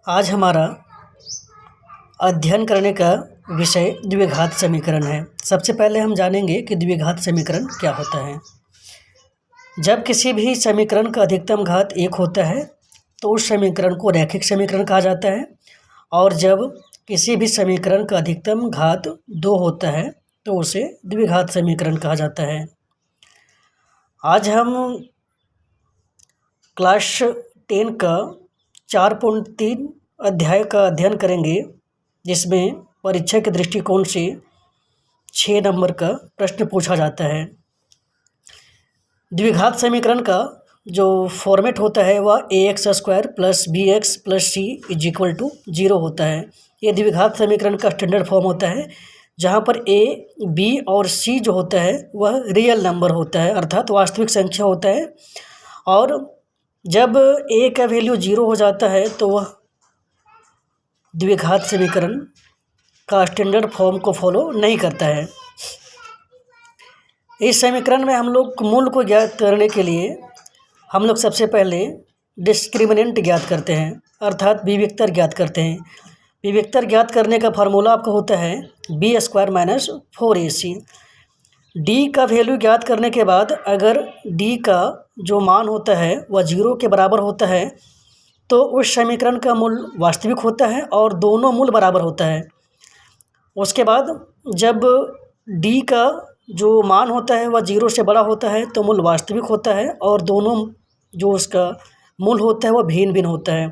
आज हमारा अध्ययन करने का विषय द्विघात समीकरण है। सबसे पहले हम जानेंगे कि द्विघात समीकरण क्या होता है। जब किसी भी समीकरण का अधिकतम घात 1 होता है तो उस समीकरण को रैखिक समीकरण कहा जाता है, और जब किसी भी समीकरण का अधिकतम घात 2 होता है तो उसे द्विघात समीकरण कहा जाता है। आज हम क्लास 10 का 4.3 अध्याय का अध्ययन करेंगे, जिसमें परीक्षा के दृष्टिकोण से 6 नंबर का प्रश्न पूछा जाता है। द्विघात समीकरण का जो फॉर्मेट होता है वह ax² plus bx plus c is equal to 0 होता है। ये द्विघात समीकरण का स्टैंडर्ड फॉर्म होता है, जहाँ पर a, b और c जो होता है वह रियल नंबर होता है, अर्थात वास्तविक संख्या होता है। और जब a का वैल्यू 0 हो जाता है तो वह द्विघात समीकरण का स्टैंडर्ड फॉर्म को फॉलो नहीं करता है। इस समीकरण में हम लोग मूल को ज्ञात करने के लिए हम लोग सबसे पहले डिस्क्रिमिनेंट ज्ञात करते हैं, अर्थात विविक्तर ज्ञात करते हैं। विविक्तर ज्ञात करने का फार्मूला आपका होता है b² माइनस 4ac। d का वैल्यू ज्ञात करने के बाद अगर d का जो मान होता है वह 0 के बराबर होता है तो उस समीकरण का मूल वास्तविक होता है और दोनों मूल बराबर होता है। उसके बाद जब d का जो मान होता है वह 0 से बड़ा होता है तो मूल वास्तविक होता है और दोनों जो उसका मूल होता है वह भिन्न भिन्न होता है।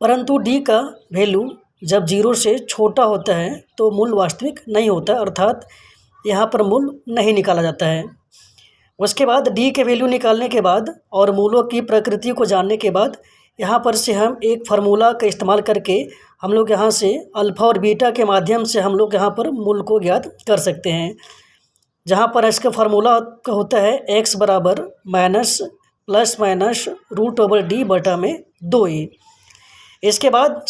परंतु d का वैल्यू जब 0 से छोटा होता है तो मूल वास्तविक नहीं होता, अर्थात यहाँ पर मूल नहीं निकाला जाता है। उसके बाद d के वैल्यू निकालने के बाद और मूलों की प्रकृति को जानने के बाद यहाँ पर से हम एक फार्मूला का इस्तेमाल करके हम लोग यहाँ से अल्फ़ा और बीटा के माध्यम से हम लोग यहाँ पर मूल को ज्ञात कर सकते हैं, जहाँ पर इसका फार्मूला का होता है x बराबर माइनस प्लस माइनस √d/2a। इसके बाद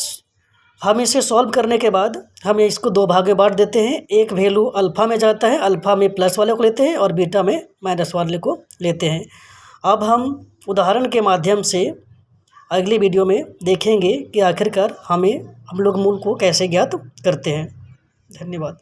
हम इसे सॉल्व करने के बाद हम इसको 2 भाग में बांट देते हैं। एक वैल्यू अल्फ़ा में जाता है, अल्फ़ा में प्लस वाले को लेते हैं और बीटा में माइनस वाले को लेते हैं। अब हम उदाहरण के माध्यम से अगली वीडियो में देखेंगे कि आखिरकार हम लोग मूल को कैसे ज्ञात करते हैं। धन्यवाद।